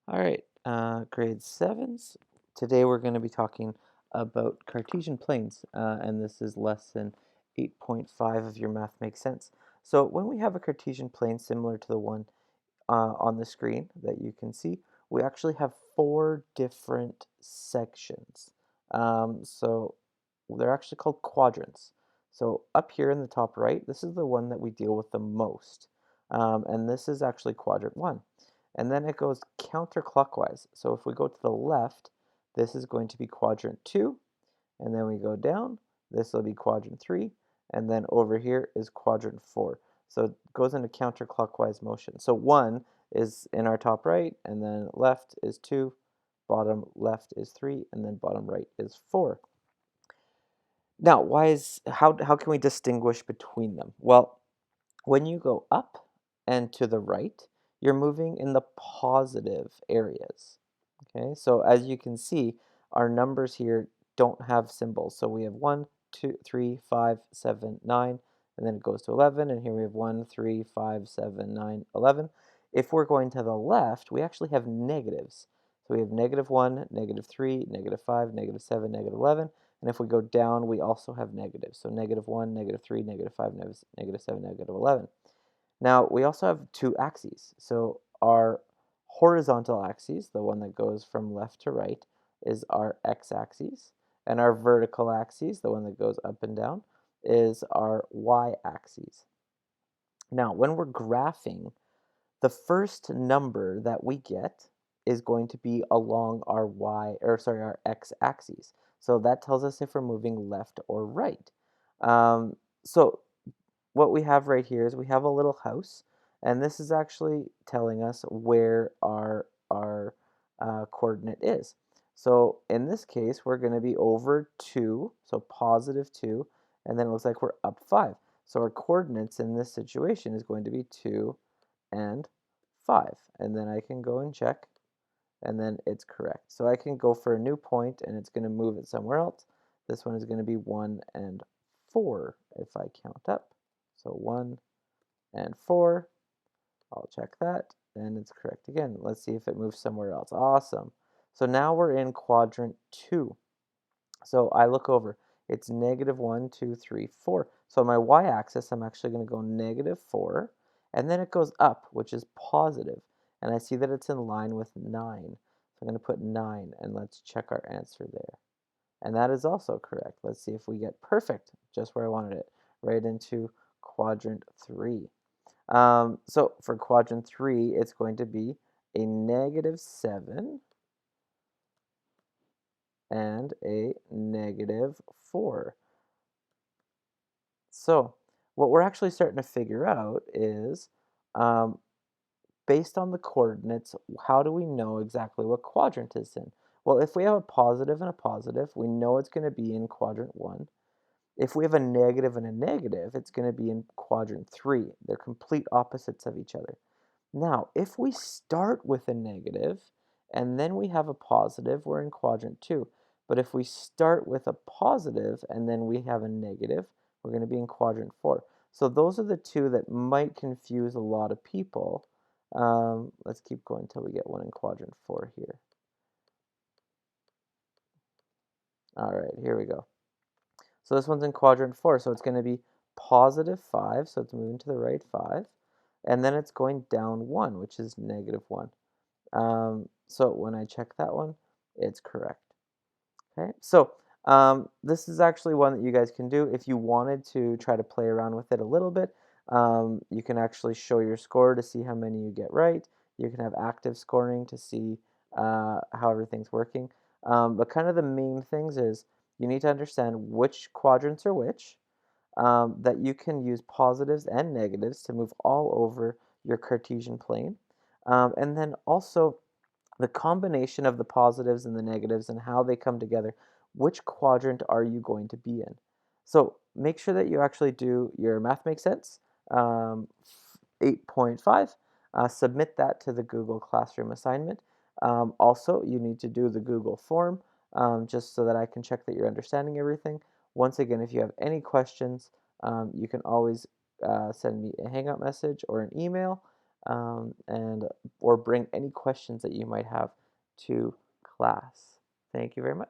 All right, grade sevens. Today we're going to be talking about Cartesian planes, and this is lesson 8.5 of your Math Makes Sense. So when we have a Cartesian plane similar to the one on the screen that you can see, we actually have four different sections. So they're actually called quadrants. So up here in the top right, this is the one that we deal with the most. And this is actually quadrant one. And then it goes counterclockwise. So if we go to the left, this is going to be quadrant two. And then we go down, this will be quadrant three. And then over here is quadrant four. So it goes into counterclockwise motion. So one is in our top right, and then left is two, bottom left is three, and then bottom right is four. Now, how can we distinguish between them? Well, when you go up and to the right, you're moving in the positive areas. Okay, so as you can see, our numbers here don't have symbols. So we have 1, 2, 3, 5, 7, 9, and then it goes to 11, and here we have 1, 3, 5, 7, 9, 11. If we're going to the left, we actually have negatives. So we have -1, -3, -5, -7, -11, and if we go down, we also have negatives. So -1, -3, -5, -7, -11. Now, we also have two axes. So our horizontal axis, the one that goes from left to right, is our x-axis, and our vertical axis, the one that goes up and down, is our y-axis. Now, when we're graphing, the first number that we get is going to be along our our x-axis. So that tells us if we're moving left or right. So what we have right here is we have a little house, and this is actually telling us where our coordinate is. So in this case, we're going to be over 2, so positive 2, and then it looks like we're up 5. So our coordinates in this situation is going to be 2 and 5. And then I can go and check, and then it's correct. So I can go for a new point, and it's going to move it somewhere else. This one is going to be 1 and 4 if I count up. So 1 and 4. I'll check that, and it's correct again. Let's see if it moves somewhere else. Awesome. So now we're in quadrant 2. So I look over. It's -1, 2, 3, 4. So on my y-axis, I'm actually going to go -4, and then it goes up, which is positive, and I see that it's in line with 9. So I'm going to put 9, and let's check our answer there. And that is also correct. Let's see if we get perfect, just where I wanted it, right into quadrant 3. So for quadrant 3, it's going to be a -7 and a -4. So what we're actually starting to figure out is, um, based on the coordinates, how do we know exactly what quadrant it's in? Well, if we have a positive and a positive, we know it's going to be in quadrant 1. If we have a negative and a negative, it's going to be in quadrant 3. They're complete opposites of each other. Now, if we start with a negative and then we have a positive, we're in quadrant 2. But if we start with a positive and then we have a negative, we're going to be in quadrant 4. So those are the two that might confuse a lot of people. Let's keep going until we get one in quadrant 4 here. All right, here we go. So this one's in quadrant 4, so it's going to be +5, so it's moving to the right 5. And then it's going down 1, which is -1. So when I check that one, it's correct. Okay, so this is actually one that you guys can do. If you wanted to try to play around with it a little bit, you can actually show your score to see how many you get right. You can have active scoring to see how everything's working. But kind of the main things is you need to understand which quadrants are which, that you can use positives and negatives to move all over your Cartesian plane. And then also the combination of the positives and the negatives and how they come together. Which quadrant are you going to be in? So make sure that you actually do your Math Makes Sense 8.5. Submit that to the Google Classroom assignment. Also, you need to do the Google form just so that I can check that you're understanding everything. Once again, if you have any questions, you can always send me a Hangout message or an email. and or bring any questions that you might have to class. Thank you very much.